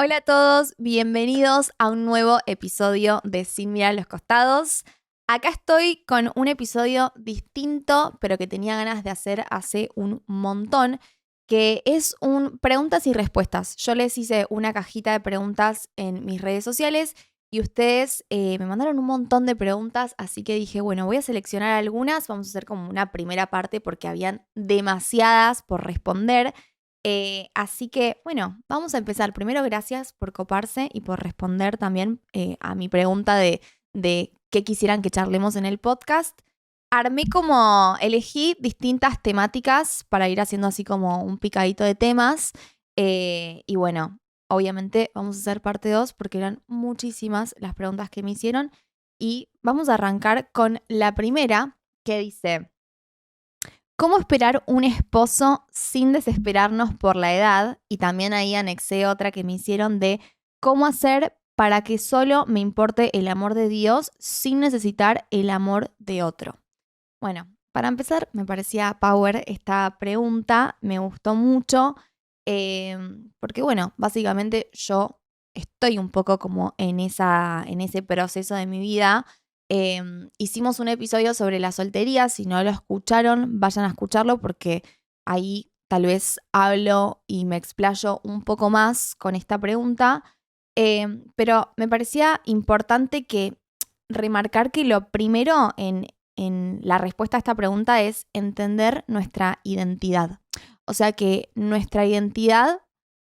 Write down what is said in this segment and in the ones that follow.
Hola a todos, bienvenidos a un nuevo episodio de Sin mirar a los costados. Acá estoy con un episodio distinto, pero que tenía ganas de hacer hace un montón, que es un preguntas y respuestas. Yo les hice una cajita de preguntas en mis redes sociales y ustedes me mandaron un montón de preguntas, así que dije, bueno, voy a seleccionar algunas, vamos a hacer como una primera parte porque habían demasiadas por responder. Así que, bueno, vamos a empezar. Primero, gracias por coparse y por responder también a mi pregunta de qué quisieran que charlemos en el podcast. Elegí distintas temáticas para ir haciendo así como un picadito de temas. Y bueno, obviamente vamos a hacer parte 2 porque eran muchísimas las preguntas que me hicieron. Y vamos a arrancar con la primera que dice... ¿Cómo esperar un esposo sin desesperarnos por la edad? Y también ahí anexé otra que me hicieron de cómo hacer para que solo me importe el amor de Dios sin necesitar el amor de otro. Bueno, para empezar, me parecía power esta pregunta, me gustó mucho, porque bueno, básicamente yo estoy un poco como en ese proceso de mi vida. Hicimos un episodio sobre la soltería, si no lo escucharon, vayan a escucharlo porque ahí tal vez hablo y me explayo un poco más con esta pregunta, pero me parecía importante remarcar que lo primero en la respuesta a esta pregunta es entender nuestra identidad. O sea que nuestra identidad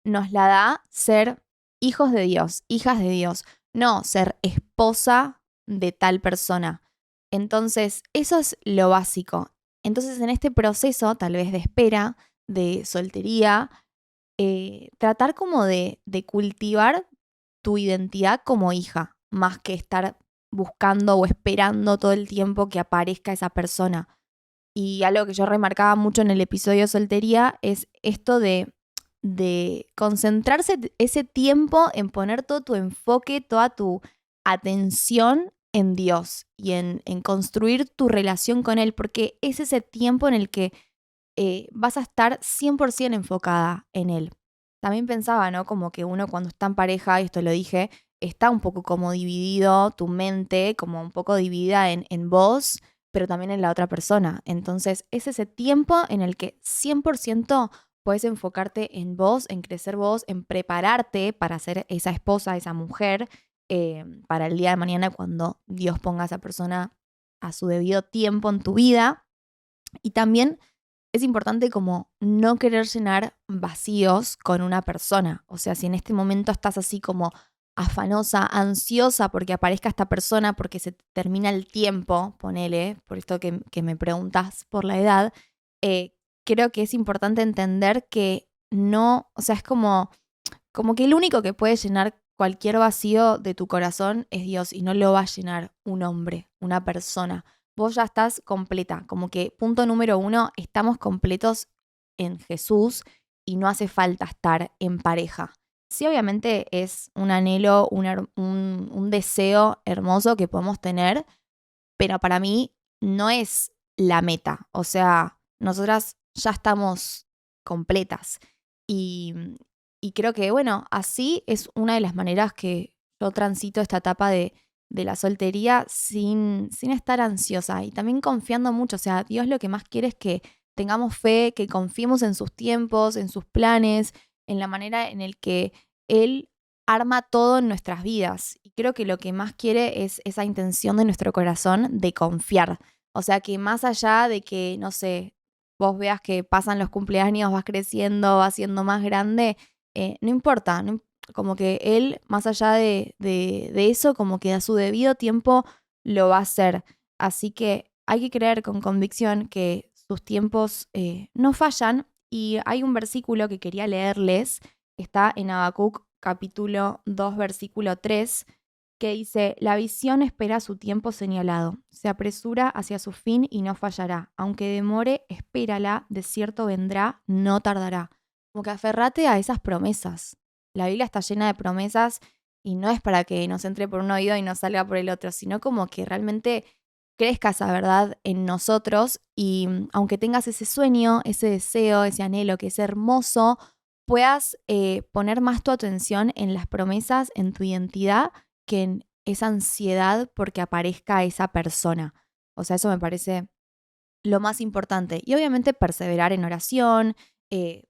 nos la da ser hijos de Dios, hijas de Dios, no ser esposa de tal persona. Entonces, eso es lo básico. Entonces, en este proceso, tal vez de espera, de soltería, tratar como de cultivar tu identidad como hija, más que estar buscando o esperando todo el tiempo que aparezca esa persona. Y algo que yo remarcaba mucho en el episodio de soltería es esto de concentrarse ese tiempo en poner todo tu enfoque, toda tu atención en Dios y en construir tu relación con Él, porque es ese tiempo en el que vas a estar 100% enfocada en Él. También pensaba, ¿no? Como que uno cuando está en pareja, y esto lo dije, está un poco como dividido, tu mente como un poco dividida en vos, pero también en la otra persona. Entonces es ese tiempo en el que 100% puedes enfocarte en vos, en crecer vos, en prepararte para ser esa esposa, esa mujer, para el día de mañana cuando Dios ponga a esa persona a su debido tiempo en tu vida. Y también es importante como no querer llenar vacíos con una persona. O sea, si en este momento estás así como afanosa, ansiosa porque aparezca esta persona, porque se termina el tiempo, ponele, por esto que me preguntas por la edad, eh, creo que es importante entender que no, o sea, es como que el único que puede llenar cualquier vacío de tu corazón es Dios y no lo va a llenar un hombre, una persona. Vos ya estás completa, como que punto número 1, estamos completos en Jesús y no hace falta estar en pareja. Sí, obviamente es un anhelo, un deseo hermoso que podemos tener, pero para mí no es la meta. O sea, nosotras ya estamos completas. Y, y creo que, bueno, así es una de las maneras que yo transito esta etapa de la soltería sin estar ansiosa y también confiando mucho. O sea, Dios lo que más quiere es que tengamos fe, que confiemos en sus tiempos, en sus planes, en la manera en el que Él arma todo en nuestras vidas. Y creo que lo que más quiere es esa intención de nuestro corazón de confiar. O sea, que más allá de que, no sé, vos veas que pasan los cumpleaños, vas creciendo, vas siendo más grande, no importa, como que él, más allá de eso, como que a su debido tiempo lo va a hacer. Así que hay que creer con convicción que sus tiempos no fallan. Y hay un versículo que quería leerles, está en Habacuc capítulo 2, versículo 3, que dice, la visión espera su tiempo señalado, se apresura hacia su fin y no fallará. Aunque demore, espérala, de cierto vendrá, no tardará. Como que aferrate a esas promesas. La Biblia está llena de promesas y no es para que nos entre por un oído y nos salga por el otro, sino como que realmente crezca esa verdad en nosotros y aunque tengas ese sueño, ese deseo, ese anhelo que es hermoso, puedas poner más tu atención en las promesas, en tu identidad, que en esa ansiedad porque aparezca esa persona. O sea, eso me parece lo más importante. Y obviamente perseverar en oración, eh,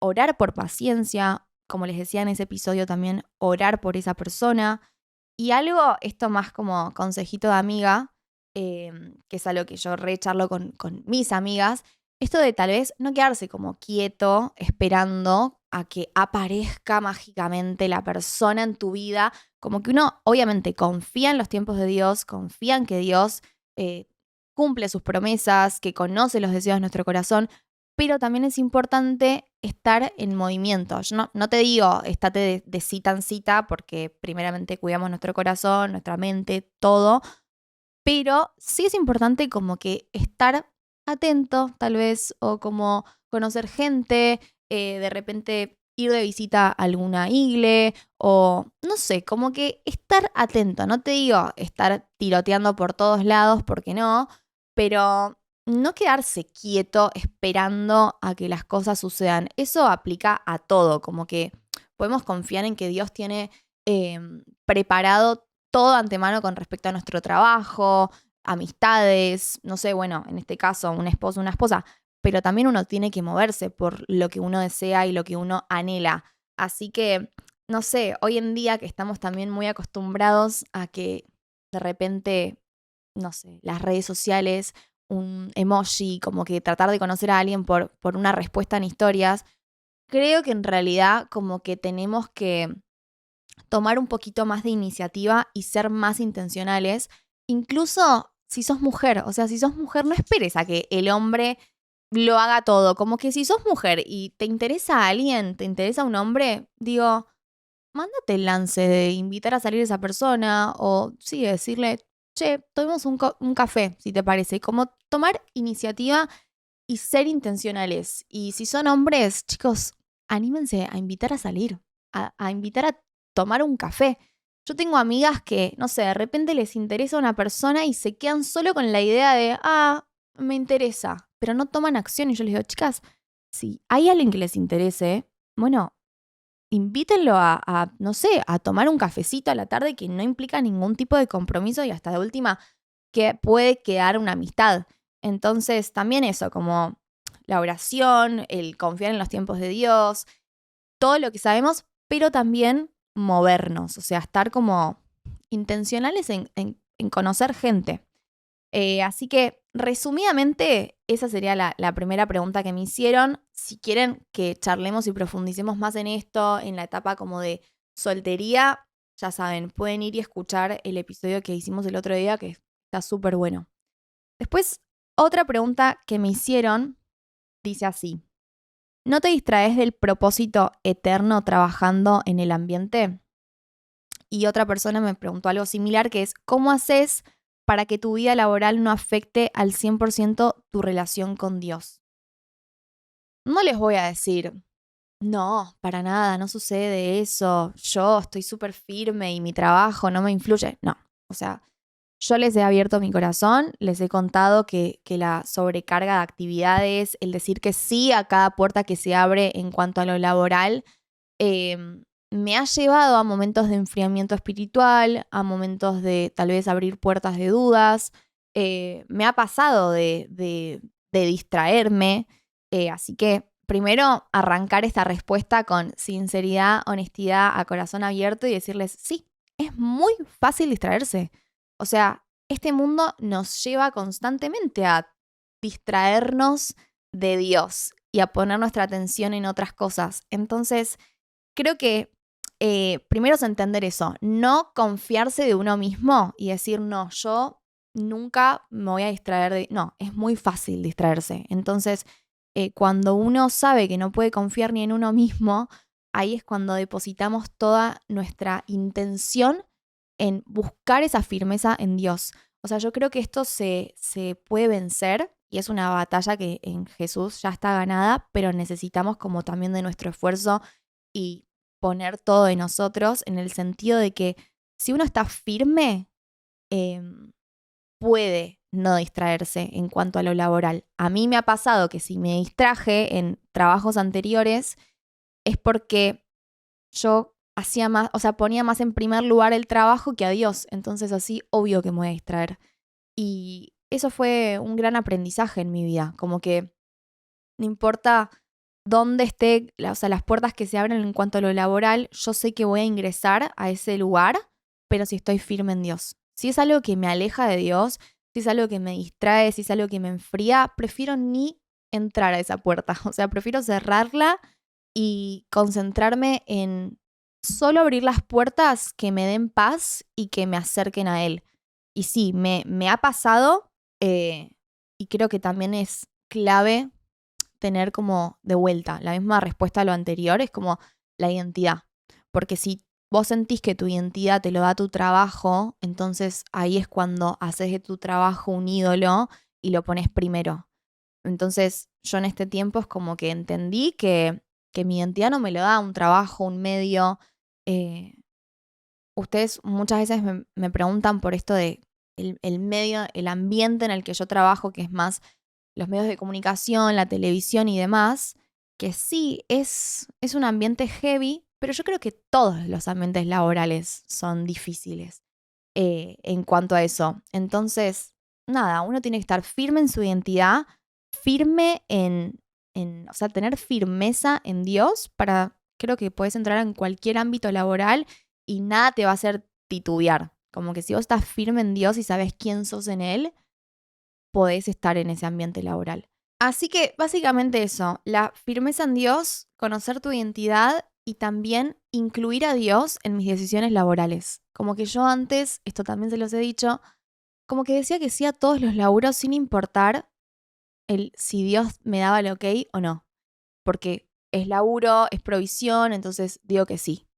orar por paciencia, como les decía en ese episodio también, orar por esa persona. Y algo, esto más como consejito de amiga, que es algo que yo recharlo con mis amigas, esto de tal vez no quedarse como quieto esperando a que aparezca mágicamente la persona en tu vida, como que uno obviamente confía en los tiempos de Dios, confía en que Dios eh, cumple sus promesas, que conoce los deseos de nuestro corazón, pero también es importante estar en movimiento. Yo no te digo, estate de cita en cita, porque primeramente cuidamos nuestro corazón, nuestra mente, todo, pero sí es importante como que estar atento, tal vez, o como conocer gente, de repente ir de visita a alguna igle, o no sé, como que estar atento. No te digo estar tiroteando por todos lados, porque no, pero no quedarse quieto esperando a que las cosas sucedan. Eso aplica a todo, como que podemos confiar en que Dios tiene preparado todo antemano con respecto a nuestro trabajo, amistades, no sé, bueno, en este caso, un esposo, una esposa, pero también uno tiene que moverse por lo que uno desea y lo que uno anhela. Así que, no sé, hoy en día que estamos también muy acostumbrados a que de repente, no sé, las redes sociales, un emoji, como que tratar de conocer a alguien por una respuesta en historias, creo que en realidad como que tenemos que tomar un poquito más de iniciativa y ser más intencionales, incluso si sos mujer. O sea, si sos mujer, no esperes a que el hombre lo haga todo. Como que si sos mujer y te interesa a alguien, te interesa un hombre, digo, mándate el lance de invitar a salir a esa persona o sí, decirle, che, tomemos un café, si te parece. Y como tomar iniciativa y ser intencionales. Y si son hombres, chicos, anímense a invitar a salir, a invitar a tomar un café. Yo tengo amigas que, no sé, de repente les interesa una persona y se quedan solo con la idea de, me interesa, pero no toman acción. Y yo les digo, chicas, si hay alguien que les interese, bueno, invítenlo no sé, a tomar un cafecito a la tarde que no implica ningún tipo de compromiso y hasta de última que puede quedar una amistad. Entonces, también eso, como la oración, el confiar en los tiempos de Dios, todo lo que sabemos, pero también movernos, o sea, estar como intencionales en conocer gente. Así que, resumidamente, esa sería la primera pregunta que me hicieron. Si quieren que charlemos y profundicemos más en esto, en la etapa como de soltería, ya saben, pueden ir y escuchar el episodio que hicimos el otro día, que está súper bueno. Después, otra pregunta que me hicieron dice así: ¿no te distraes del propósito eterno trabajando en el ambiente? Y otra persona me preguntó algo similar, que es, ¿cómo haces para que tu vida laboral no afecte al 100% tu relación con Dios? No les voy a decir, no, para nada, no sucede eso, yo estoy súper firme y mi trabajo no me influye. No, o sea, yo les he abierto mi corazón, les he contado que la sobrecarga de actividades, el decir que sí a cada puerta que se abre en cuanto a lo laboral, me ha llevado a momentos de enfriamiento espiritual, a momentos de tal vez abrir puertas de dudas. Me ha pasado de distraerme. Así que primero arrancar esta respuesta con sinceridad, honestidad, a corazón abierto y decirles, sí, es muy fácil distraerse. O sea, este mundo nos lleva constantemente a distraernos de Dios y a poner nuestra atención en otras cosas. Entonces, creo que primero es entender eso, no confiarse de uno mismo y decir, no, yo nunca me voy a distraer de... No, es muy fácil distraerse. Entonces, cuando uno sabe que no puede confiar ni en uno mismo, ahí es cuando depositamos toda nuestra intención en buscar esa firmeza en Dios. O sea, yo creo que esto se puede vencer y es una batalla que en Jesús ya está ganada, pero necesitamos como también de nuestro esfuerzo y poner todo de nosotros en el sentido de que si uno está firme, puede no distraerse en cuanto a lo laboral. A mí me ha pasado que si me distraje en trabajos anteriores, es porque yo hacía más, o sea, ponía más en primer lugar el trabajo que a Dios. Entonces así, obvio que me voy a distraer. Y eso fue un gran aprendizaje en mi vida. Como que no importa dónde esté, o sea, las puertas que se abren en cuanto a lo laboral, yo sé que voy a ingresar a ese lugar, pero si estoy firme en Dios. Si es algo que me aleja de Dios, si es algo que me distrae, si es algo que me enfría, prefiero ni entrar a esa puerta. O sea, prefiero cerrarla y concentrarme en solo abrir las puertas que me den paz y que me acerquen a Él. Y sí, me ha pasado y creo que también es clave tener como de vuelta la misma respuesta a lo anterior, es como la identidad. Porque si vos sentís que tu identidad te lo da tu trabajo, entonces ahí es cuando haces de tu trabajo un ídolo y lo pones primero. Entonces yo en este tiempo es como que entendí que mi identidad no me lo da un trabajo, un medio. Eh, Ustedes muchas veces me preguntan por esto de el medio, el ambiente en el que yo trabajo, que es más los medios de comunicación, la televisión y demás, que sí es un ambiente heavy, pero yo creo que todos los ambientes laborales son difíciles en cuanto a eso. Entonces, nada, uno tiene que estar firme en su identidad, firme o sea, tener firmeza en Dios para, creo que puedes entrar en cualquier ámbito laboral y nada te va a hacer titubear. Como que si vos estás firme en Dios y sabes quién sos en Él, podés estar en ese ambiente laboral. Así que básicamente eso, la firmeza en Dios, conocer tu identidad y también incluir a Dios en mis decisiones laborales. Como que yo antes, esto también se los he dicho, como que decía que sí a todos los laburos sin importar si Dios me daba el ok o no. Porque es laburo, es provisión, entonces digo que sí.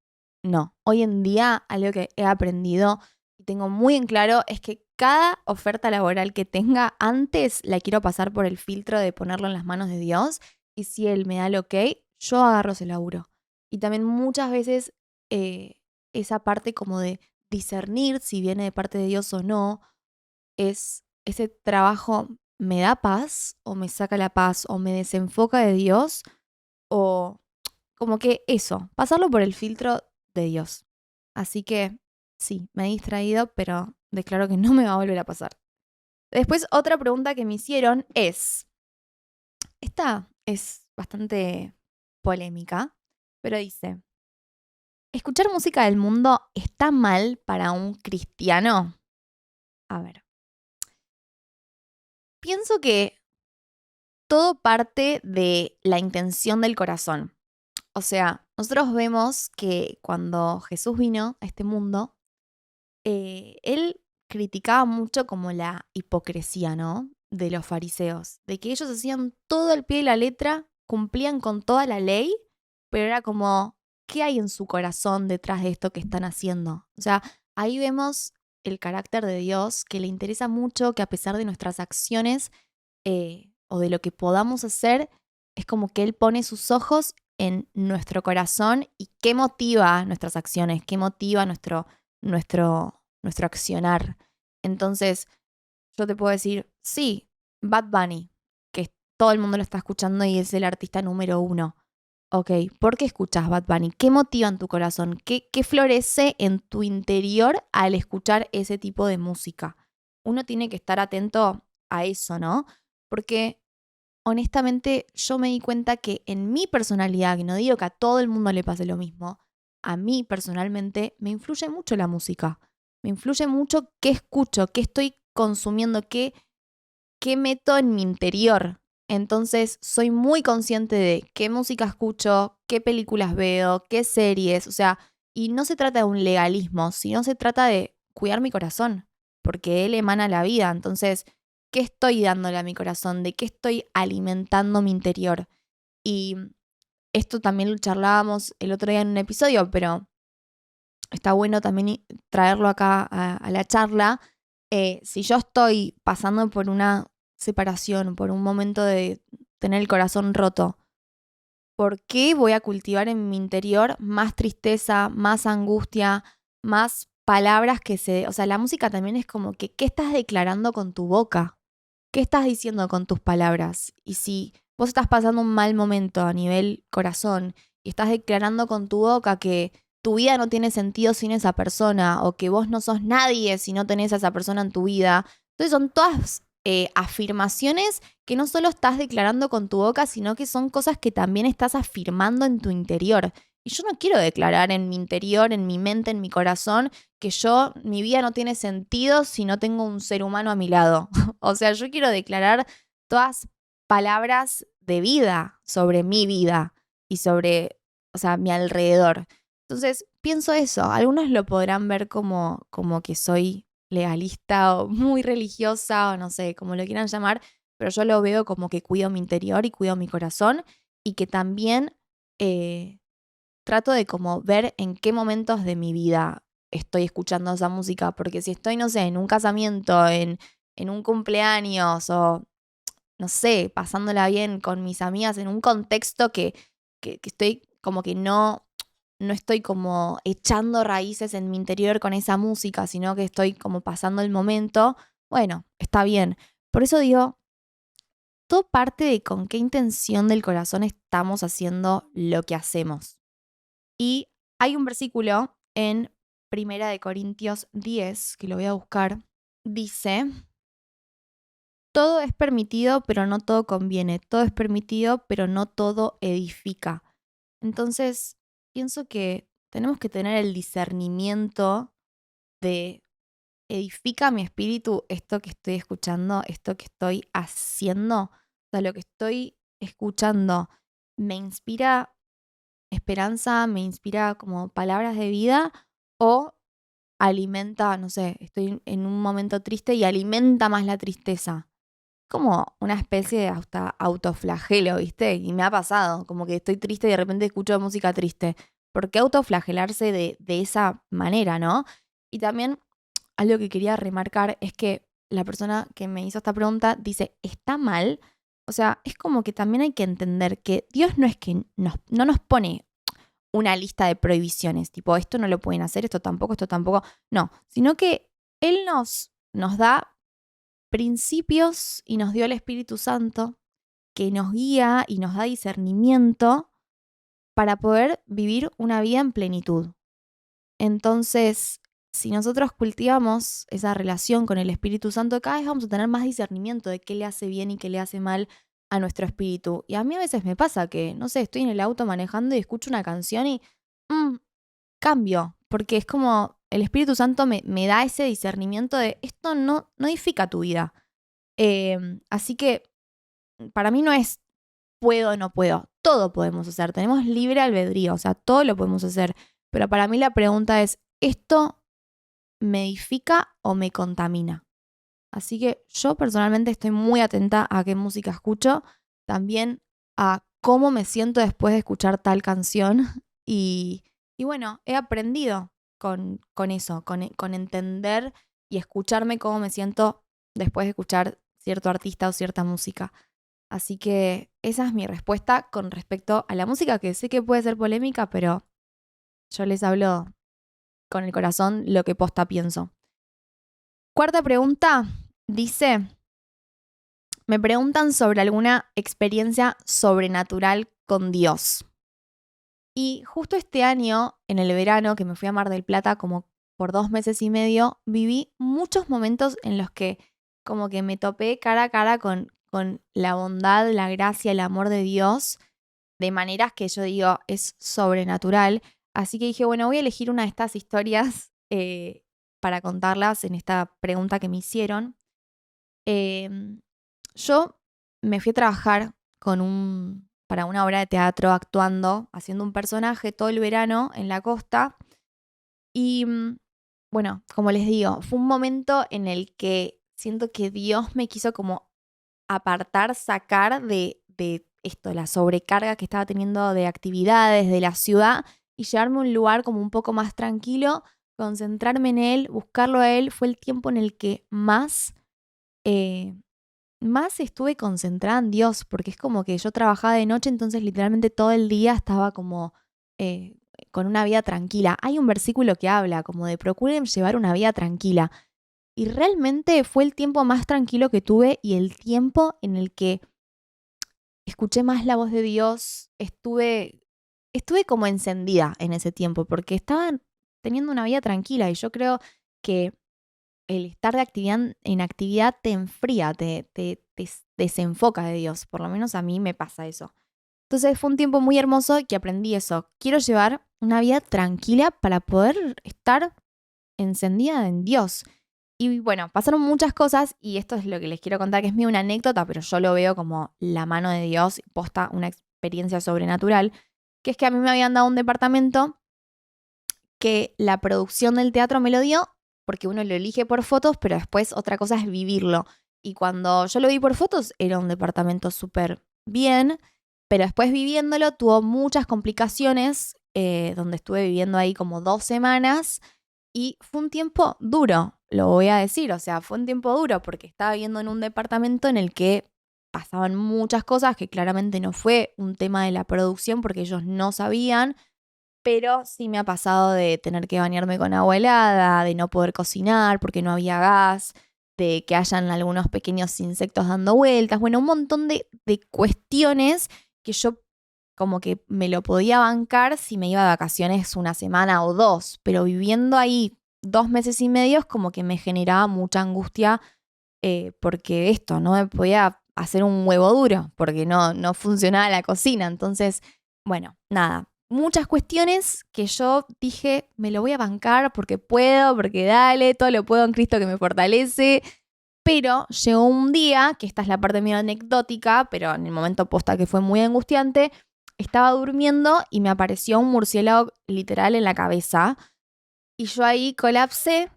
No, hoy en día algo que he aprendido y tengo muy en claro es que cada oferta laboral que tenga antes la quiero pasar por el filtro de ponerlo en las manos de Dios y si Él me da el ok, yo agarro ese laburo. Y también muchas veces esa parte como de discernir si viene de parte de Dios o no, es ese trabajo me da paz o me saca la paz o me desenfoca de Dios o como que eso, pasarlo por el filtro de Dios. Así que sí, me he distraído, pero declaro que no me va a volver a pasar. Después, otra pregunta que me hicieron esta es bastante polémica, pero dice, ¿escuchar música del mundo está mal para un cristiano? A ver, pienso que todo parte de la intención del corazón. O sea, nosotros vemos que cuando Jesús vino a este mundo, él criticaba mucho como la hipocresía, ¿no? De los fariseos, de que ellos hacían todo al pie de la letra, cumplían con toda la ley, pero era como, ¿qué hay en su corazón detrás de esto que están haciendo? O sea, ahí vemos el carácter de Dios, que le interesa mucho que a pesar de nuestras acciones o de lo que podamos hacer, es como que Él pone sus ojos en nuestro corazón y qué motiva nuestras acciones, qué motiva nuestro accionar. Entonces, yo te puedo decir, sí, Bad Bunny, que todo el mundo lo está escuchando y es el artista número uno. Ok, ¿por qué escuchas Bad Bunny? ¿Qué motiva en tu corazón? ¿Qué florece en tu interior al escuchar ese tipo de música? Uno tiene que estar atento a eso, ¿no? Porque honestamente yo me di cuenta que en mi personalidad, que no digo que a todo el mundo le pase lo mismo, a mí personalmente me influye mucho la música. Me influye mucho qué escucho, qué estoy consumiendo, qué meto en mi interior. Entonces soy muy consciente de qué música escucho, qué películas veo, qué series, o sea, y no se trata de un legalismo, sino se trata de cuidar mi corazón, porque él emana la vida. Entonces, ¿qué estoy dándole a mi corazón? ¿De qué estoy alimentando mi interior? Y esto también lo charlábamos el otro día en un episodio, pero está bueno también traerlo acá a la charla. Si yo estoy pasando por una separación, por un momento de tener el corazón roto, ¿por qué voy a cultivar en mi interior más tristeza, más angustia, más palabras o sea, la música también es como que, ¿qué estás declarando con tu boca? ¿Qué estás diciendo con tus palabras? Y si vos estás pasando un mal momento a nivel corazón y estás declarando con tu boca que tu vida no tiene sentido sin esa persona o que vos no sos nadie si no tenés a esa persona en tu vida. Entonces son todas afirmaciones que no solo estás declarando con tu boca, sino que son cosas que también estás afirmando en tu interior. Y yo no quiero declarar en mi interior, en mi mente, en mi corazón, que mi vida no tiene sentido si no tengo un ser humano a mi lado. O sea, yo quiero declarar todas palabras de vida sobre mi vida y sobre, o sea, mi alrededor. Entonces, pienso eso. Algunos lo podrán ver como que soy legalista o muy religiosa o no sé, como lo quieran llamar, pero yo lo veo como que cuido mi interior y cuido mi corazón y que también trato de como ver en qué momentos de mi vida estoy escuchando esa música, porque si estoy, no sé, en un casamiento, en un cumpleaños o, no sé, pasándola bien con mis amigas en un contexto que estoy como que no estoy como echando raíces en mi interior con esa música, sino que estoy como pasando el momento, bueno, está bien. Por eso digo, todo parte de con qué intención del corazón estamos haciendo lo que hacemos. Y hay un versículo en Primera de Corintios 10, que lo voy a buscar, dice, todo es permitido, pero no todo conviene, todo es permitido, pero no todo edifica. Entonces, pienso que tenemos que tener el discernimiento de edifica mi espíritu esto que estoy escuchando, esto que estoy haciendo, o sea, lo que estoy escuchando me inspira esperanza, me inspira como palabras de vida o alimenta, no sé, estoy en un momento triste y alimenta más la tristeza. Como una especie de hasta autoflagelo, ¿viste? Y me ha pasado, como que estoy triste y de repente escucho música triste. ¿Por qué autoflagelarse de esa manera, no? Y también algo que quería remarcar es que la persona que me hizo esta pregunta dice, ¿está mal? O sea, es como que también hay que entender que Dios no es que no nos pone una lista de prohibiciones, tipo, esto no lo pueden hacer, esto tampoco, no, sino que Él nos da principios y nos dio el Espíritu Santo que nos guía y nos da discernimiento para poder vivir una vida en plenitud. Entonces, si nosotros cultivamos esa relación con el Espíritu Santo, cada vez vamos a tener más discernimiento de qué le hace bien y qué le hace mal a nuestro espíritu. Y a mí a veces me pasa que, no sé, estoy en el auto manejando y escucho una canción y cambio, porque es como el Espíritu Santo me da ese discernimiento de esto no edifica tu vida. Así que para mí no es puedo o no puedo, todo podemos hacer, tenemos libre albedrío, o sea, todo lo podemos hacer. Pero para mí la pregunta es, ¿esto me edifica o me contamina? Así que yo personalmente estoy muy atenta a qué música escucho, también a cómo me siento después de escuchar tal canción y bueno, he aprendido con eso, con entender y escucharme cómo me siento después de escuchar cierto artista o cierta música. Así que esa es mi respuesta con respecto a la música, que sé que puede ser polémica, pero yo les hablo con el corazón lo que posta pienso. Cuarta pregunta dice, me preguntan sobre alguna experiencia sobrenatural con Dios. Y justo este año, en el verano, que me fui a Mar del Plata como por 2 meses y medio, viví muchos momentos en los que como que me topé cara a cara con la bondad, la gracia, el amor de Dios, de maneras que yo digo es sobrenatural. Así que dije, bueno, voy a elegir una de estas historias para contarlas en esta pregunta que me hicieron. Yo me fui a trabajar para una obra de teatro actuando, haciendo un personaje todo el verano en la costa. Y bueno, como les digo, fue un momento en el que siento que Dios me quiso como apartar, sacar de esto, la sobrecarga que estaba teniendo de actividades de la ciudad y llevarme a un lugar como un poco más tranquilo, concentrarme en Él, buscarlo a Él. Fue el tiempo en el que eh, más estuve concentrada en Dios, porque es como que yo trabajaba de noche, entonces literalmente todo el día estaba como eh, con una vida tranquila. Hay un versículo que habla como de procuren llevar una vida tranquila. Y realmente fue el tiempo más tranquilo que tuve y el tiempo en el que escuché más la voz de Dios, estuve estuve como encendida en ese tiempo porque estaba teniendo una vida tranquila y yo creo que el estar en actividad te enfría, te desenfoca de Dios. Por lo menos a mí me pasa eso. Entonces fue un tiempo muy hermoso que aprendí eso. Quiero llevar una vida tranquila para poder estar encendida en Dios. Y bueno, pasaron muchas cosas y esto es lo que les quiero contar, que es medio una anécdota, pero yo lo veo como la mano de Dios, posta una experiencia sobrenatural, que es que a mí me habían dado un departamento que la producción del teatro me lo dio, porque uno lo elige por fotos, pero después otra cosa es vivirlo. Y cuando yo lo vi por fotos, era un departamento súper bien, pero después viviéndolo tuvo muchas complicaciones, donde estuve viviendo ahí como 2 semanas y fue un tiempo duro, lo voy a decir, o sea, fue un tiempo duro porque estaba viviendo en un departamento en el que pasaban muchas cosas que claramente no fue un tema de la producción porque ellos no sabían, pero sí me ha pasado de tener que bañarme con agua helada, de no poder cocinar porque no había gas, de que hayan algunos pequeños insectos dando vueltas, bueno, un montón de cuestiones que yo como que me lo podía bancar si me iba de vacaciones una semana o 2, pero viviendo ahí 2 meses y medio es como que me generaba mucha angustia, porque esto, no me podía hacer un huevo duro porque no funcionaba la cocina. Entonces, bueno, nada, muchas cuestiones que yo dije, me lo voy a bancar porque puedo, porque dale, todo lo puedo en Cristo que me fortalece. Pero llegó un día, que esta es la parte medio anecdótica, pero en el momento posta que fue muy angustiante, estaba durmiendo y me apareció un murciélago literal en la cabeza. Y yo ahí colapsé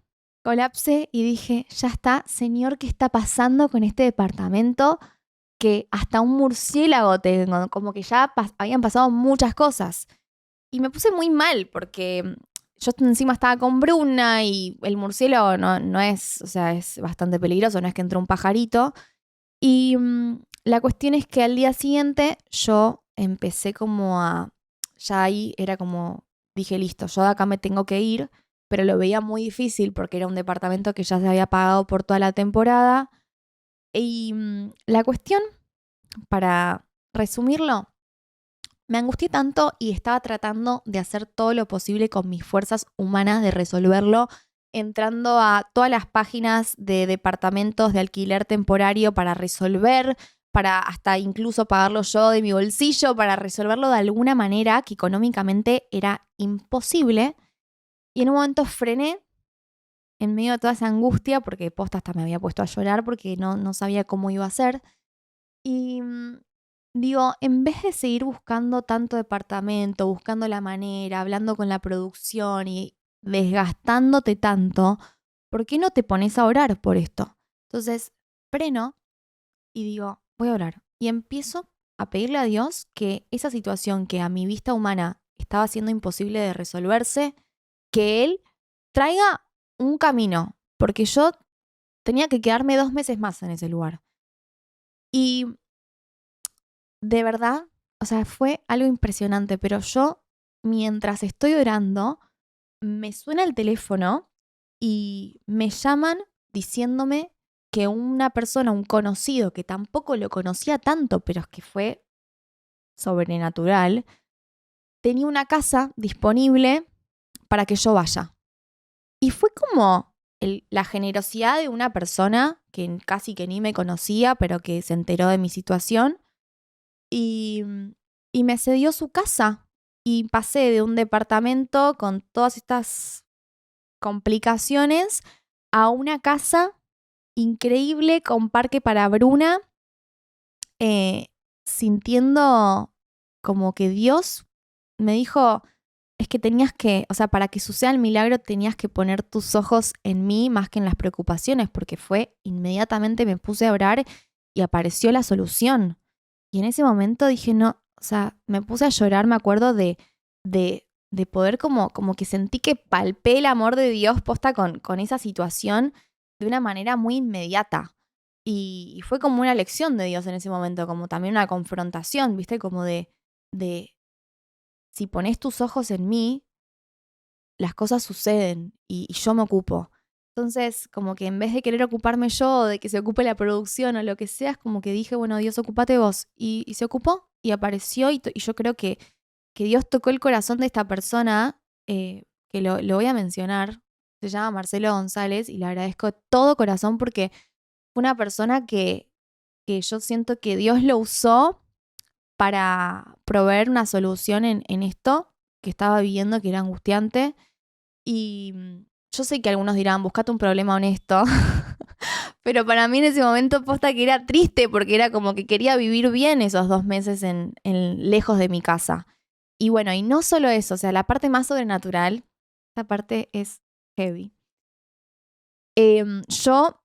y dije, ya está, señor, ¿qué está pasando con este departamento? Que hasta un murciélago tengo, como que ya habían pasado muchas cosas. Y me puse muy mal porque yo encima estaba con Bruna y el murciélago no es, o sea, es bastante peligroso, no es que entró un pajarito. Y la cuestión es que al día siguiente yo empecé como ya ahí era como, dije, listo, yo de acá me tengo que ir, pero lo veía muy difícil porque era un departamento que ya se había pagado por toda la temporada. Y la cuestión, para resumirlo, me angustié tanto y estaba tratando de hacer todo lo posible con mis fuerzas humanas de resolverlo, entrando a todas las páginas de departamentos de alquiler temporario para resolver, para hasta incluso pagarlo yo de mi bolsillo, para resolverlo de alguna manera que económicamente era imposible. Y en un momento frené en medio de toda esa angustia, porque posta hasta me había puesto a llorar porque no sabía cómo iba a ser. Y digo, en vez de seguir buscando tanto departamento, buscando la manera, hablando con la producción y desgastándote tanto, ¿por qué no te pones a orar por esto? Entonces, freno y digo, voy a orar. Y empiezo a pedirle a Dios que esa situación que a mi vista humana estaba siendo imposible de resolverse, que Él traiga un camino, porque yo tenía que quedarme 2 meses más en ese lugar. Y de verdad, o sea, fue algo impresionante, pero yo, mientras estoy orando, me suena el teléfono y me llaman diciéndome que una persona, un conocido, que tampoco lo conocía tanto, pero es que fue sobrenatural, tenía una casa disponible para que yo vaya. Y fue como la generosidad de una persona que casi que ni me conocía, pero que se enteró de mi situación y, y me cedió su casa. Y pasé de un departamento con todas estas complicaciones a una casa increíble con parque para Bruna, sintiendo como que Dios me dijo, es que tenías que, o sea, para que suceda el milagro tenías que poner tus ojos en mí más que en las preocupaciones, porque fue inmediatamente me puse a orar y apareció la solución. Y en ese momento dije, no, o sea, me puse a llorar, me acuerdo de poder como que sentí que palpé el amor de Dios posta con esa situación de una manera muy inmediata. Y fue como una lección de Dios en ese momento, como también una confrontación, ¿viste? Como de si pones tus ojos en mí, las cosas suceden y yo me ocupo. Entonces, como que en vez de querer ocuparme yo, de que se ocupe la producción o lo que sea, es como que dije, bueno, Dios, ocúpate vos. Y se ocupó y apareció y yo creo que que Dios tocó el corazón de esta persona, que lo voy a mencionar. Se llama Marcelo González y le agradezco de todo corazón porque fue una persona que yo siento que Dios lo usó para proveer una solución en esto que estaba viviendo, que era angustiante. Y yo sé que algunos dirán, buscate un problema honesto, pero para mí en ese momento posta que era triste porque era como que quería vivir bien esos 2 meses lejos de mi casa. Y bueno, y no solo eso, o sea, la parte más sobrenatural, esta parte es heavy. Yo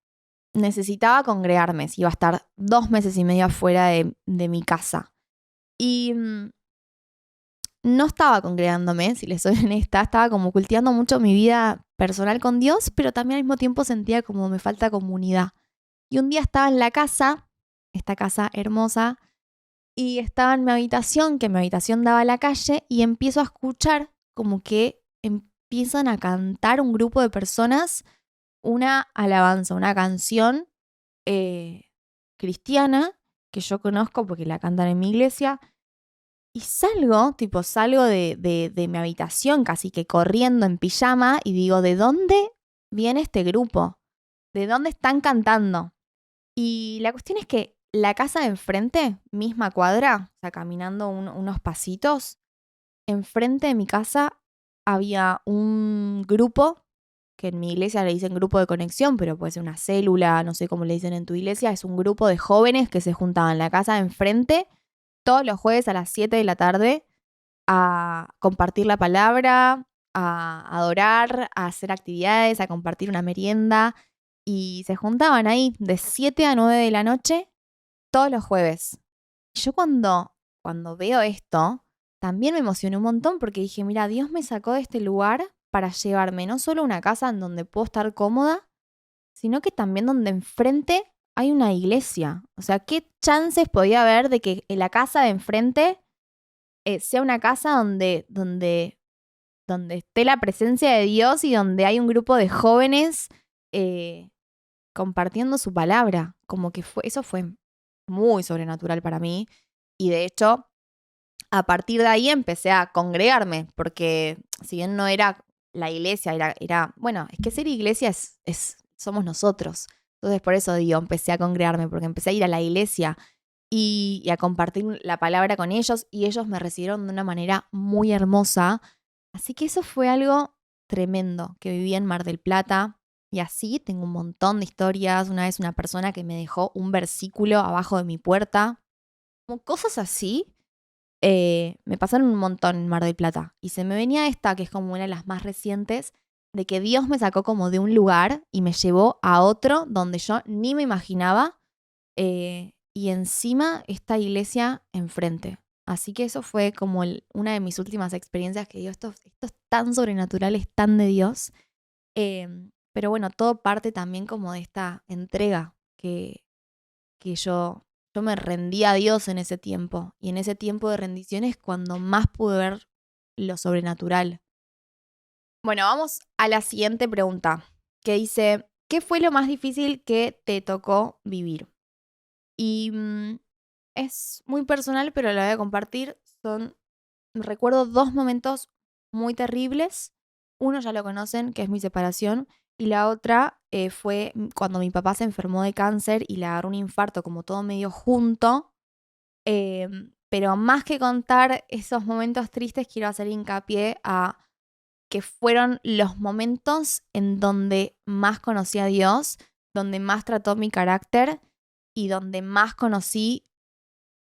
necesitaba congregarme, si iba a estar 2 meses y medio afuera de mi casa. Y no estaba congregándome, si les soy honesta, estaba como cultivando mucho mi vida personal con Dios, pero también al mismo tiempo sentía como me falta comunidad. Y un día estaba en la casa, esta casa hermosa, y estaba en mi habitación, que mi habitación daba a la calle, y empiezo a escuchar como que empiezan a cantar un grupo de personas una alabanza, una canción cristiana que yo conozco porque la cantan en mi iglesia. Y salgo de mi habitación casi que corriendo en pijama y digo, ¿de dónde viene este grupo? ¿De dónde están cantando? Y la cuestión es que la casa de enfrente, misma cuadra, o sea, caminando unos pasitos, enfrente de mi casa había un grupo, que en mi iglesia le dicen grupo de conexión, pero puede ser una célula, no sé cómo le dicen en tu iglesia, es un grupo de jóvenes que se juntaban en la casa de enfrente todos los jueves a las 7 de la tarde a compartir la palabra, a adorar, a hacer actividades, a compartir una merienda. Y se juntaban ahí de 7 a 9 de la noche todos los jueves. Y yo cuando veo esto, también me emocioné un montón porque dije, mira, Dios me sacó de este lugar para llevarme no solo a una casa en donde puedo estar cómoda, sino que también donde enfrente hay una iglesia. O sea, ¿qué chances podía haber de que en la casa de enfrente sea una casa donde esté la presencia de Dios y donde hay un grupo de jóvenes eh, compartiendo su palabra? Como que eso fue muy sobrenatural para mí. Y de hecho, a partir de ahí empecé a congregarme, porque si bien no era la iglesia, bueno, es que ser iglesia somos nosotros. Entonces por eso digo, empecé a congregarme, porque empecé a ir a la iglesia y a compartir la palabra con ellos y ellos me recibieron de una manera muy hermosa. Así que eso fue algo tremendo que viví en Mar del Plata. Y así tengo un montón de historias. Una vez una persona que me dejó un versículo abajo de mi puerta. Como cosas así me pasaron un montón en Mar del Plata. Y se me venía esta, que es como una de las más recientes, de que Dios me sacó como de un lugar y me llevó a otro donde yo ni me imaginaba. Y encima esta iglesia enfrente. Así que eso fue como una de mis últimas experiencias que digo, esto es tan sobrenatural, es tan de Dios. Pero bueno, todo parte también como de esta entrega que yo me rendí a Dios en ese tiempo. Y en ese tiempo de rendición es cuando más pude ver lo sobrenatural. Bueno, vamos a la siguiente pregunta, que dice, ¿qué fue lo más difícil que te tocó vivir? Y es muy personal, pero la voy a compartir. Recuerdo 2 momentos muy terribles. Uno ya lo conocen, que es mi separación. Y la otra fue cuando mi papá se enfermó de cáncer y le agarró un infarto, como todo medio junto. Pero más que contar esos momentos tristes, quiero hacer hincapié a que fueron los momentos en donde más conocí a Dios, donde más trató mi carácter y donde más conocí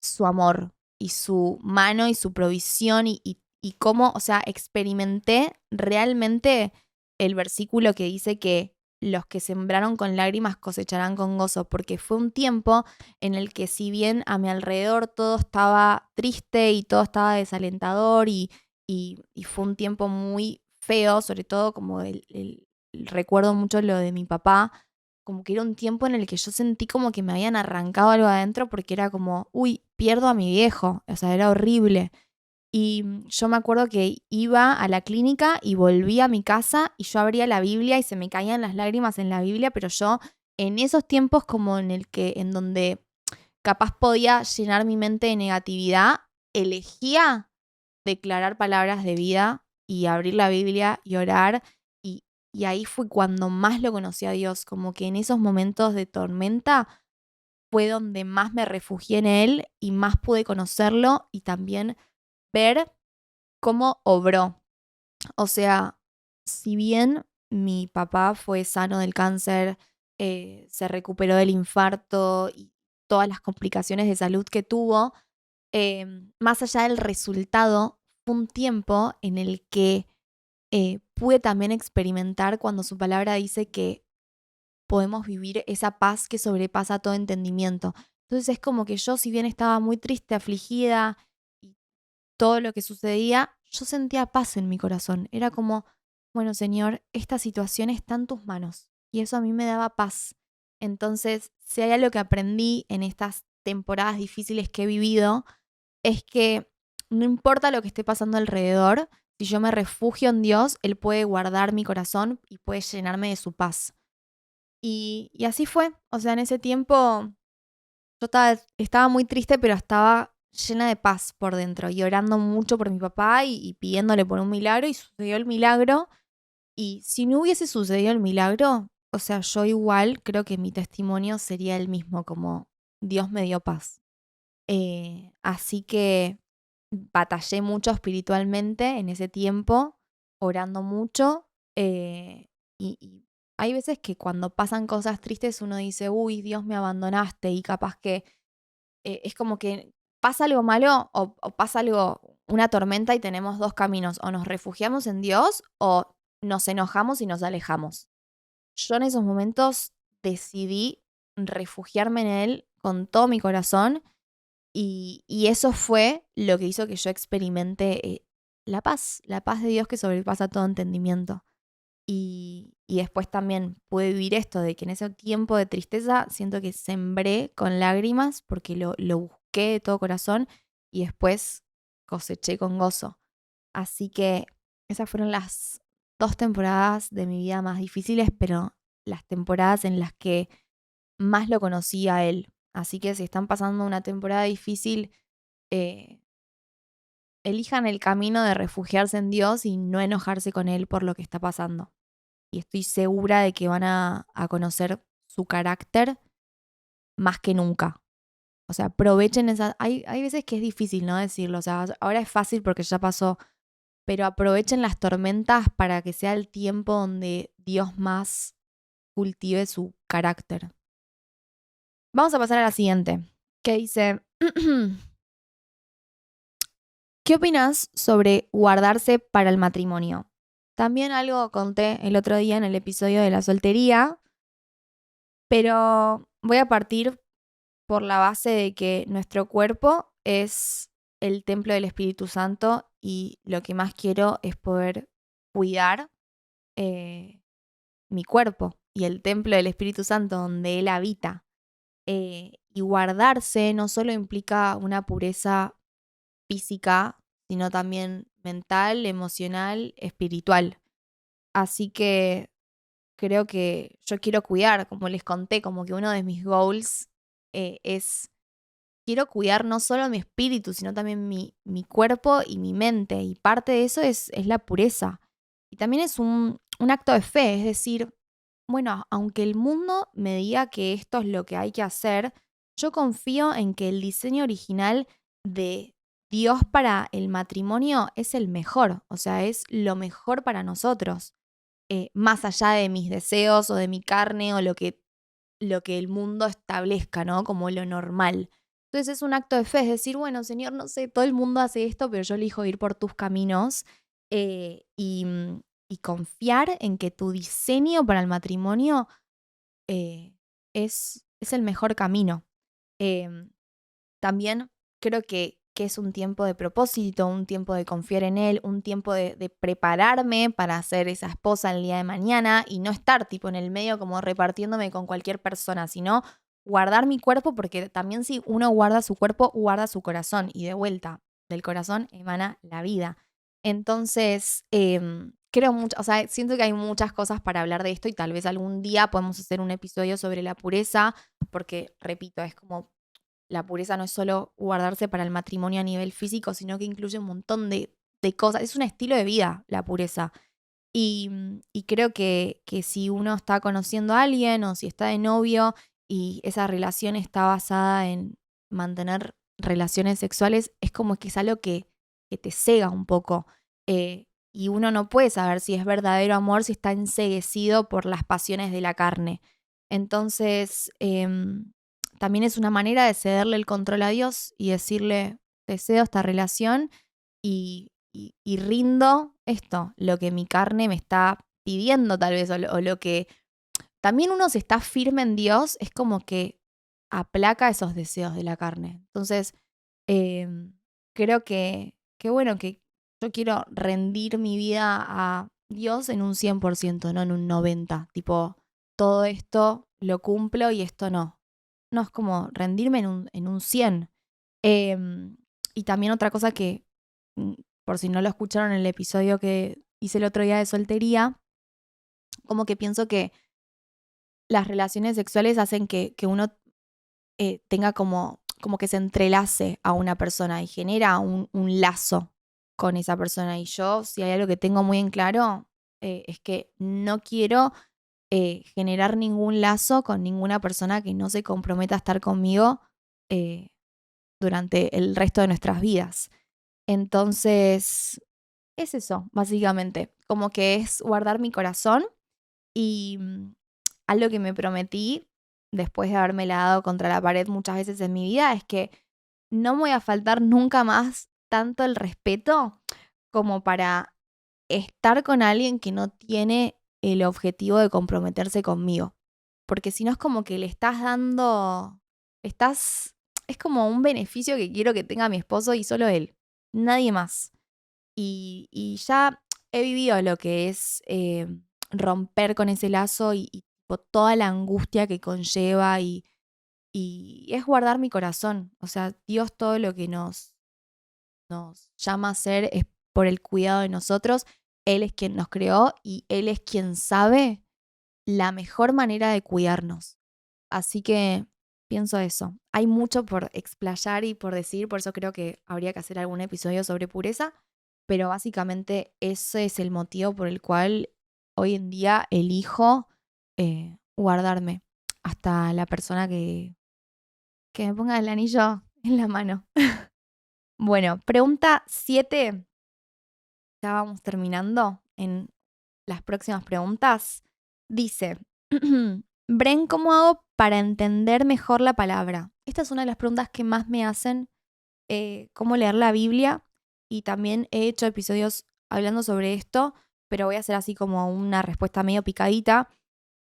su amor y su mano y su provisión y cómo, o sea, experimenté realmente el versículo que dice que los que sembraron con lágrimas cosecharán con gozo, porque fue un tiempo en el que si bien a mi alrededor todo estaba triste y todo estaba desalentador y fue un tiempo muy feo, sobre todo como recuerdo mucho lo de mi papá, como que era un tiempo en el que yo sentí como que me habían arrancado algo adentro porque era como, uy, pierdo a mi viejo, o sea, era horrible. Y yo me acuerdo que iba a la clínica y volví a mi casa y yo abría la Biblia y se me caían las lágrimas en la Biblia, pero yo en esos tiempos como en donde capaz podía llenar mi mente de negatividad, elegía declarar palabras de vida y abrir la Biblia y orar. Y, y ahí fue cuando más lo conocí a Dios, como que en esos momentos de tormenta fue donde más me refugié en Él y más pude conocerlo y también ver cómo obró. O sea, si bien mi papá fue sano del cáncer, se recuperó del infarto y todas las complicaciones de salud que tuvo, más allá del resultado, fue un tiempo en el que pude también experimentar cuando su palabra dice que podemos vivir esa paz que sobrepasa todo entendimiento. Entonces es como que yo, si bien estaba muy triste, afligida y todo lo que sucedía, yo sentía paz en mi corazón. Era como, bueno, Señor, esta situación está en tus manos. Y eso a mí me daba paz. Entonces, si hay algo que aprendí en estas temporadas difíciles que he vivido, es que no importa lo que esté pasando alrededor, si yo me refugio en Dios, Él puede guardar mi corazón y puede llenarme de su paz. Y así fue. O sea, en ese tiempo yo estaba muy triste, pero estaba llena de paz por dentro y orando mucho por mi papá y pidiéndole por un milagro y sucedió el milagro. Y si no hubiese sucedido el milagro, o sea, yo igual creo que mi testimonio sería el mismo, como Dios me dio paz. Así que batallé mucho espiritualmente en ese tiempo, orando mucho. Y hay veces que cuando pasan cosas tristes uno dice, uy, Dios me abandonaste y capaz que es como que pasa algo malo o pasa algo, una tormenta y tenemos dos caminos, o nos refugiamos en Dios o nos enojamos y nos alejamos. Yo en esos momentos decidí refugiarme en Él con todo mi corazón y eso fue lo que hizo que yo experimente la paz de Dios que sobrepasa todo entendimiento. Y después también pude vivir esto de que en ese tiempo de tristeza siento que sembré con lágrimas porque lo busqué de todo corazón y después coseché con gozo. Así que esas fueron las 2 temporadas de mi vida más difíciles, pero las temporadas en las que más lo conocí a él. Así que si están pasando una temporada difícil, eh, elijan el camino de refugiarse en Dios y no enojarse con él por lo que está pasando. Y estoy segura de que van a conocer su carácter más que nunca. O sea, aprovechen esa. Hay veces que es difícil, ¿no? Decirlo. O sea, ahora es fácil porque ya pasó. Pero aprovechen las tormentas para que sea el tiempo donde Dios más cultive su carácter. Vamos a pasar a la siguiente, que dice, ¿qué opinas sobre guardarse para el matrimonio? También algo conté el otro día en el episodio de la soltería, pero voy a partir por la base de que nuestro cuerpo es el templo del Espíritu Santo y lo que más quiero es poder cuidar eh, mi cuerpo y el templo del Espíritu Santo donde Él habita. Y guardarse no solo implica una pureza física, sino también mental, emocional, espiritual. Así que creo que yo quiero cuidar, como les conté, como que uno de mis goals es, quiero cuidar no solo mi espíritu, sino también mi cuerpo y mi mente. Y parte de eso es la pureza. Y también es un acto de fe, es decir, bueno, aunque el mundo me diga que esto es lo que hay que hacer, yo confío en que el diseño original de Dios para el matrimonio es el mejor, o sea, es lo mejor para nosotros, más allá de mis deseos o de mi carne o lo que el mundo establezca, ¿no? Como lo normal. Entonces es un acto de fe, es decir, bueno, Señor, no sé, todo el mundo hace esto, pero yo elijo ir por tus caminos y confiar en que tu diseño para el matrimonio es el mejor camino. Em, También creo que es un tiempo de propósito, un tiempo de confiar en él, un tiempo de prepararme para ser esa esposa el día de mañana y no estar tipo en el medio como repartiéndome con cualquier persona, sino guardar mi cuerpo porque también si uno guarda su cuerpo, guarda su corazón y de vuelta, del corazón emana la vida. Entonces, creo mucho, o sea, siento que hay muchas cosas para hablar de esto y tal vez algún día podemos hacer un episodio sobre la pureza, porque, repito, es como la pureza no es solo guardarse para el matrimonio a nivel físico, sino que incluye un montón de de cosas, es un estilo de vida la pureza. Y creo que si uno está conociendo a alguien o si está de novio y esa relación está basada en mantener relaciones sexuales, es como que es algo que te cega un poco. Y uno no puede saber si es verdadero amor si está enceguecido por las pasiones de la carne. Entonces, también es una manera de cederle el control a Dios y decirle, te cedo esta relación y rindo esto, lo que mi carne me está pidiendo tal vez, o lo que también uno se está firme en Dios, es como que aplaca esos deseos de la carne. Entonces, creo que bueno, que yo quiero rendir mi vida a Dios en un 100%, no en un 90%. Tipo, todo esto lo cumplo y esto no. No, es como rendirme en un 100%. Y también otra cosa que, mm, por si no lo escucharon en el episodio que hice el otro día de soltería, como que pienso que las relaciones sexuales hacen que uno tenga como que se entrelace a una persona y genera un lazo con esa persona. Y yo, si hay algo que tengo muy en claro, es que no quiero generar ningún lazo con ninguna persona que no se comprometa a estar conmigo eh, durante el resto de nuestras vidas. Entonces, es eso, básicamente. Como que es guardar mi corazón y algo que me prometí después de haberme dado contra la pared muchas veces en mi vida es que no me voy a faltar nunca más tanto el respeto como para estar con alguien que no tiene el objetivo de comprometerse conmigo. Porque si no es como que le estás dando, estás, es como un beneficio que quiero que tenga mi esposo y solo él, nadie más. Y ya he vivido lo que es romper con ese lazo y tipo, toda la angustia que conlleva y es guardar mi corazón. O sea, Dios todo lo que nos llama a hacer es por el cuidado de nosotros. Él es quien nos creó y Él es quien sabe la mejor manera de cuidarnos. Así que pienso eso. Hay mucho por explayar y por decir, por eso creo que habría que hacer algún episodio sobre pureza, pero básicamente ese es el motivo por el cual hoy en día elijo guardarme hasta la persona que me ponga el anillo en la mano. Bueno, pregunta 7. Ya vamos terminando en las próximas preguntas. Dice, Bren, ¿cómo hago para entender mejor la palabra? Esta es una de las preguntas que más me hacen, cómo leer la Biblia. Y también he hecho episodios hablando sobre esto, pero voy a hacer así como una respuesta medio picadita.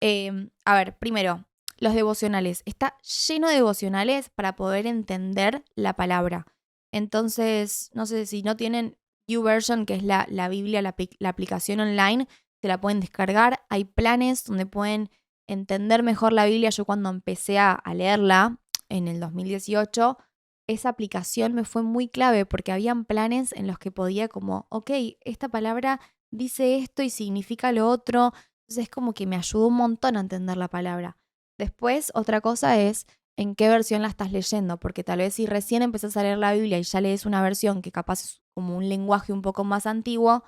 A ver, primero, los devocionales. Está lleno de devocionales para poder entender la palabra. Entonces, no sé si no tienen YouVersion, que es la Biblia, la aplicación online, se la pueden descargar. Hay planes donde pueden entender mejor la Biblia. Yo cuando empecé a leerla en el 2018, esa aplicación me fue muy clave porque habían planes en los que podía como, ok, esta palabra dice esto y significa lo otro. Entonces es como que me ayudó un montón a entender la palabra. Después, otra cosa es en qué versión la estás leyendo, porque tal vez si recién empezás a leer la Biblia y ya lees una versión que capaz es como un lenguaje un poco más antiguo,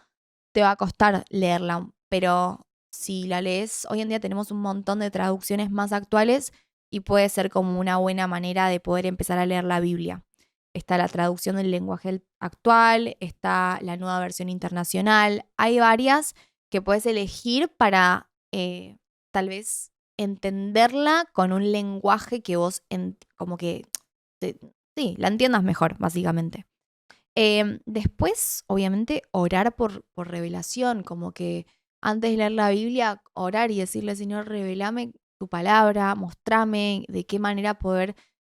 te va a costar leerla. Pero si la lees, hoy en día tenemos un montón de traducciones más actuales y puede ser como una buena manera de poder empezar a leer la Biblia. Está la traducción del lenguaje actual, está la nueva versión internacional, hay varias que puedes elegir para tal vez entenderla con un lenguaje que vos como que sí, la entiendas mejor, básicamente. Después, obviamente, orar por revelación, como que antes de leer la Biblia, orar y decirle, Señor, revelame tu palabra, mostrame de qué manera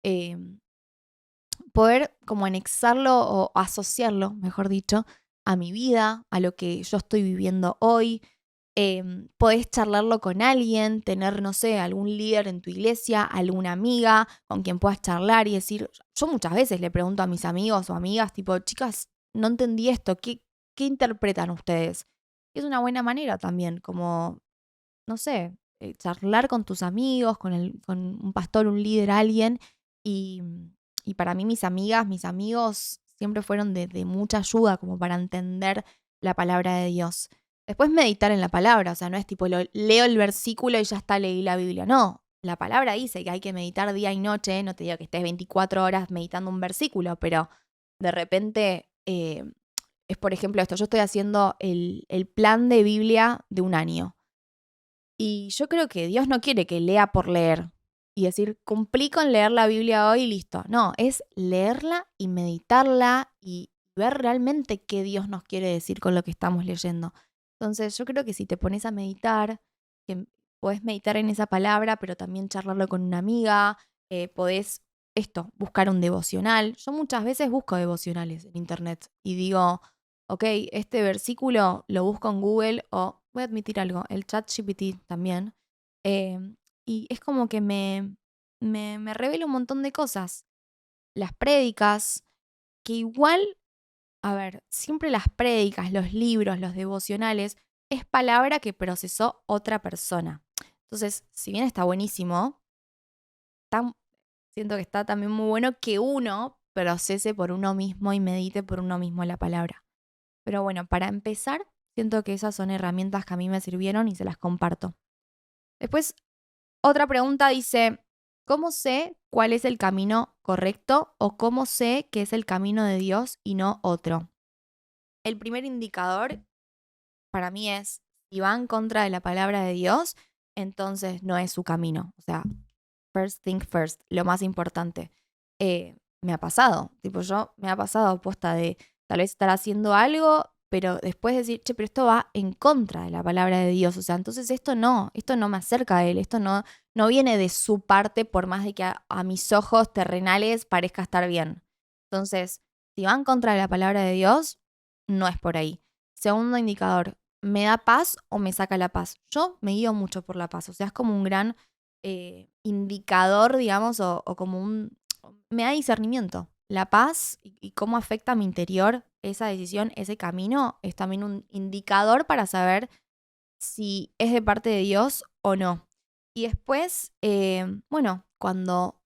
eh, poder como anexarlo o asociarlo, mejor dicho, a mi vida, a lo que yo estoy viviendo hoy. Podés charlarlo con alguien, tener, no sé, algún líder en tu iglesia, alguna amiga con quien puedas charlar y decir, yo muchas veces le pregunto a mis amigos o amigas, tipo, chicas, no entendí esto, ¿qué interpretan ustedes? Y es una buena manera también, como, no sé, charlar con tus amigos, con un pastor, un líder, alguien. Y, y para mí mis amigas, mis amigos siempre fueron de mucha ayuda como para entender la palabra de Dios. Después meditar en la palabra, o sea, no es tipo leo el versículo y ya está, leí la Biblia. No, la palabra dice que hay que meditar día y noche. No te digo que estés 24 horas meditando un versículo, pero de repente es, por ejemplo, esto. Yo estoy haciendo el plan de Biblia de un año. Y yo creo que Dios no quiere que lea por leer y decir, cumplí con leer la Biblia hoy y listo. No, es leerla y meditarla y ver realmente qué Dios nos quiere decir con lo que estamos leyendo. Entonces, yo creo que si te pones a meditar, que podés meditar en esa palabra, pero también charlarlo con una amiga, podés buscar un devocional. Yo muchas veces busco devocionales en internet y digo, ok, este versículo lo busco en Google o voy a admitir algo, el ChatGPT también. eh, y es como que me revela un montón de cosas. Las prédicas, que igual, a ver, siempre las prédicas, los libros, los devocionales, es palabra que procesó otra persona. Entonces, si bien está buenísimo, siento que está también muy bueno que uno procese por uno mismo y medite por uno mismo la palabra. Pero bueno, para empezar, siento que esas son herramientas que a mí me sirvieron y se las comparto. Después, otra pregunta dice, ¿cómo sé cuál es el camino correcto o cómo sé que es el camino de Dios y no otro? El primer indicador para mí es, si va en contra de la palabra de Dios, entonces no es su camino. O sea, first thing first, lo más importante. Me ha pasado, me ha pasado posta de tal vez estar haciendo algo, pero después decir, che, pero esto va en contra de la palabra de Dios. O sea, entonces esto no me acerca a Él, esto no viene de su parte, por más de que a mis ojos terrenales parezca estar bien. Entonces, si va en contra de la palabra de Dios, no es por ahí. Segundo indicador, ¿me da paz o me saca la paz? Yo me guío mucho por la paz, o sea, es como un gran indicador, digamos, o como me da discernimiento. La paz y cómo afecta a mi interior esa decisión, ese camino, es también un indicador para saber si es de parte de Dios o no. Y después, bueno, cuando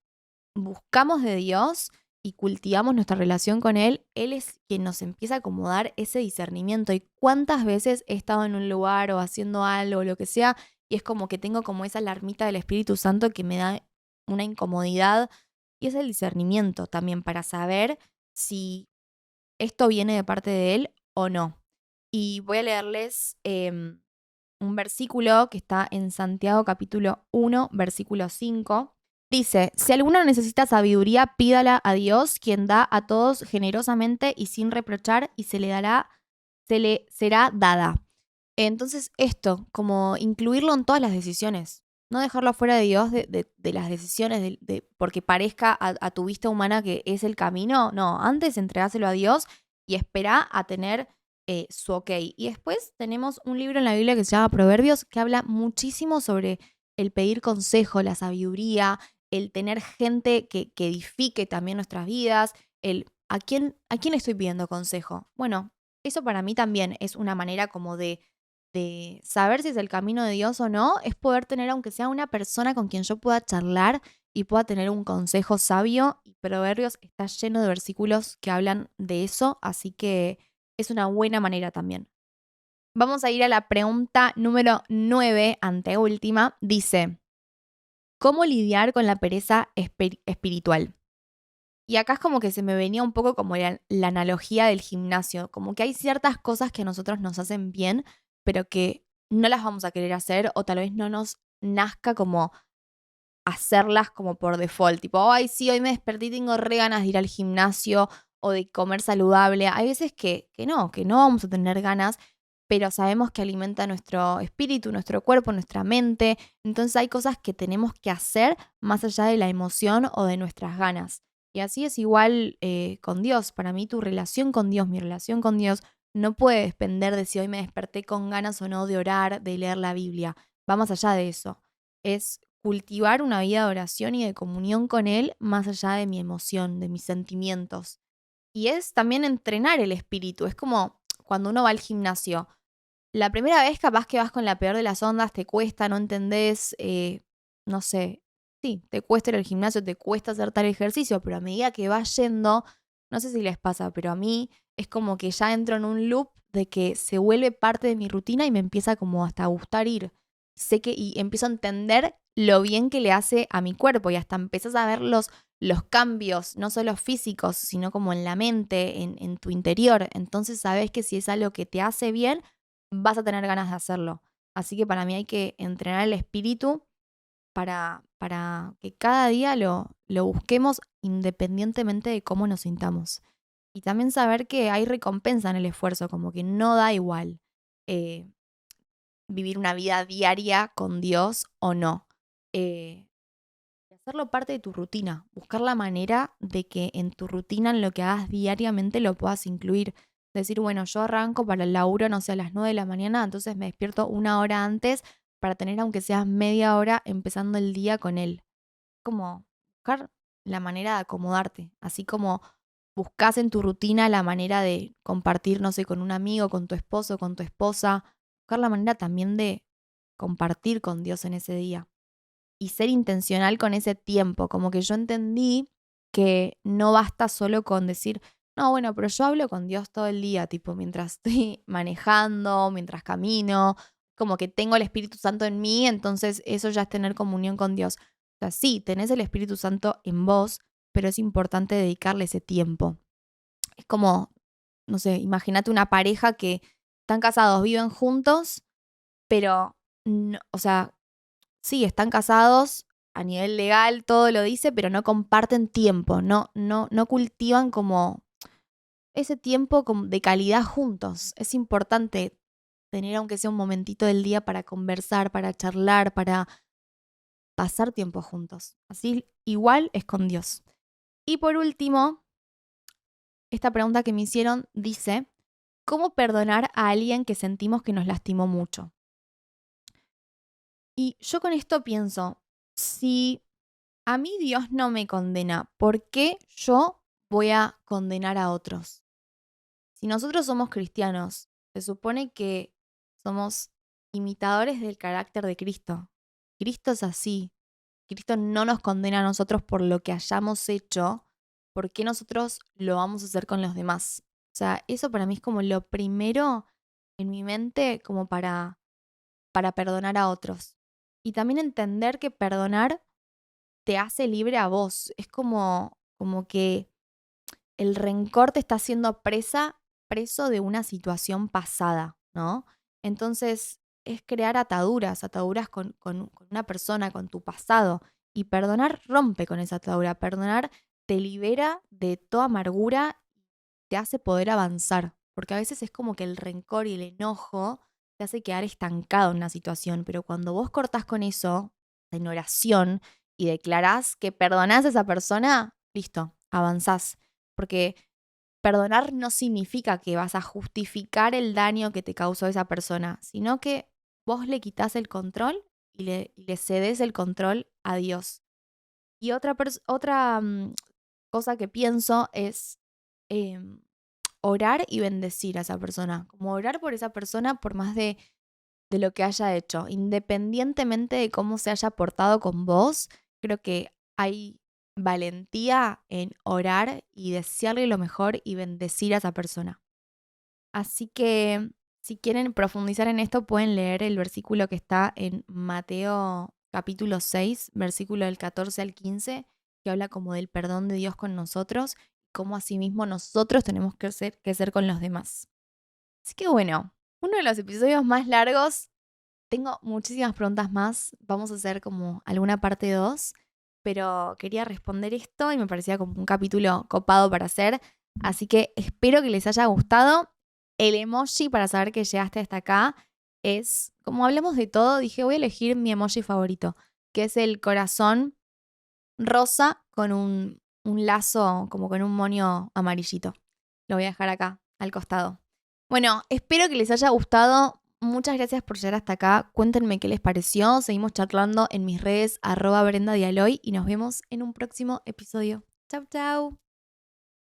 buscamos de Dios y cultivamos nuestra relación con Él es quien nos empieza a acomodar ese discernimiento. Y cuántas veces he estado en un lugar o haciendo algo o lo que sea, y es como que tengo como esa alarmita del Espíritu Santo que me da una incomodidad. Y es el discernimiento también para saber si esto viene de parte de Él o no. Y voy a leerles un versículo que está en Santiago capítulo 1, versículo 5. Dice, si alguno necesita sabiduría, pídala a Dios, quien da a todos generosamente y sin reprochar, y se le será dada. Entonces, esto, como incluirlo en todas las decisiones, no dejarlo fuera de Dios de las decisiones, porque parezca a tu vista humana que es el camino. No, antes entregáselo a Dios y espera a tener su ok. Y después tenemos un libro en la Biblia que se llama Proverbios, que habla muchísimo sobre el pedir consejo, la sabiduría, el tener gente que edifique también nuestras vidas, ¿a quién estoy pidiendo consejo? Bueno, eso para mí también es una manera como de saber si es el camino de Dios o no, es poder tener, aunque sea una persona con quien yo pueda charlar y pueda tener un consejo sabio. Y Proverbios está lleno de versículos que hablan de eso, así que es una buena manera también. Vamos a ir a la pregunta número 9, anteúltima. Dice, ¿cómo lidiar con la pereza espiritual? Y acá es como que se me venía un poco como la analogía del gimnasio, como que hay ciertas cosas que a nosotros nos hacen bien, pero que no las vamos a querer hacer o tal vez no nos nazca como hacerlas como por default, tipo, ay, sí, hoy me desperté y tengo re ganas de ir al gimnasio o de comer saludable. Hay veces que no vamos a tener ganas, pero sabemos que alimenta nuestro espíritu, nuestro cuerpo, nuestra mente. Entonces hay cosas que tenemos que hacer más allá de la emoción o de nuestras ganas. Y así es igual con Dios. Para mí tu relación con Dios, mi relación con Dios, no puede depender de si hoy me desperté con ganas o no de orar, de leer la Biblia. Va más allá de eso. Es cultivar una vida de oración y de comunión con Él más allá de mi emoción, de mis sentimientos. Y es también entrenar el espíritu. Es como cuando uno va al gimnasio. La primera vez capaz que vas con la peor de las ondas, te cuesta, no entendés, no sé, sí, te cuesta ir al gimnasio, te cuesta hacer tal ejercicio, pero a medida que vas yendo, no sé si les pasa, pero a mí es como que ya entro en un loop de que se vuelve parte de mi rutina y me empieza como hasta a gustar ir. Sé que y empiezo a entender lo bien que le hace a mi cuerpo y hasta empezás a ver los cambios, no solo físicos, sino como en la mente, en tu interior. Entonces sabes que si es algo que te hace bien, vas a tener ganas de hacerlo. Así que para mí hay que entrenar el espíritu para que cada día lo busquemos independientemente de cómo nos sintamos. Y también saber que hay recompensa en el esfuerzo, como que no da igual eh, vivir una vida diaria con Dios o no. Eh, Hacerlo parte de tu rutina, buscar la manera de que en tu rutina, en lo que hagas diariamente, lo puedas incluir. Decir, bueno, yo arranco para el laburo, no sé, a las 9 de la mañana, entonces me despierto una hora antes para tener, aunque sea media hora, empezando el día con él. Como buscar la manera de acomodarte, así como buscas en tu rutina la manera de compartir, no sé, con un amigo, con tu esposo, con tu esposa, buscar la manera también de compartir con Dios en ese día y ser intencional con ese tiempo. Como que yo entendí que no basta solo con decir, no, bueno, pero yo hablo con Dios todo el día, tipo, mientras estoy manejando, mientras camino, como que tengo el Espíritu Santo en mí, entonces eso ya es tener comunión con Dios. O sea, sí, tenés el Espíritu Santo en vos, pero es importante dedicarle ese tiempo. Es como, no sé, imagínate una pareja que están casados, viven juntos, pero, o sea, sí, están casados a nivel legal, todo lo dice, pero no comparten tiempo, no cultivan como ese tiempo de calidad juntos. Es importante tener aunque sea un momentito del día para conversar, para charlar, para pasar tiempo juntos. Así igual es con Dios. Y por último, esta pregunta que me hicieron dice, ¿cómo perdonar a alguien que sentimos que nos lastimó mucho? Y yo con esto pienso, si a mí Dios no me condena, ¿por qué yo voy a condenar a otros? Si nosotros somos cristianos, se supone que somos imitadores del carácter de Cristo. Cristo es así. Cristo no nos condena a nosotros por lo que hayamos hecho, ¿por qué nosotros lo vamos a hacer con los demás? O sea, eso para mí es como lo primero en mi mente como para perdonar a otros. Y también entender que perdonar te hace libre a vos. Es como que el rencor te está haciendo preso de una situación pasada, ¿no? Entonces es crear ataduras con una persona, con tu pasado. Y perdonar rompe con esa atadura. Perdonar te libera de toda amargura, te hace poder avanzar. Porque a veces es como que el rencor y el enojo te hace quedar estancado en una situación. Pero cuando vos cortás con eso, en oración, y declarás que perdonás a esa persona, listo, avanzás. Porque perdonar no significa que vas a justificar el daño que te causó esa persona, sino que vos le quitas el control y le cedes el control a Dios. Y otra cosa que pienso es em, orar y bendecir a esa persona. Como orar por esa persona por más de lo que haya hecho. Independientemente de cómo se haya portado con vos, creo que hay valentía en orar y desearle lo mejor y bendecir a esa persona. Así que si quieren profundizar en esto, pueden leer el versículo que está en Mateo capítulo 6, versículo del 14 al 15, que habla como del perdón de Dios con nosotros y cómo asimismo nosotros tenemos que ser con los demás. Así que bueno, uno de los episodios más largos. Tengo muchísimas preguntas más. Vamos a hacer como alguna parte 2, pero quería responder esto y me parecía como un capítulo copado para hacer. Así que espero que les haya gustado. El emoji para saber que llegaste hasta acá es, como hablamos de todo, dije voy a elegir mi emoji favorito, que es el corazón rosa con un lazo, como con un moño amarillito. Lo voy a dejar acá, al costado. Bueno, espero que les haya gustado. Muchas gracias por llegar hasta acá. Cuéntenme qué les pareció. Seguimos charlando en mis redes @BrendaDialoy y nos vemos en un próximo episodio. Chau, chau.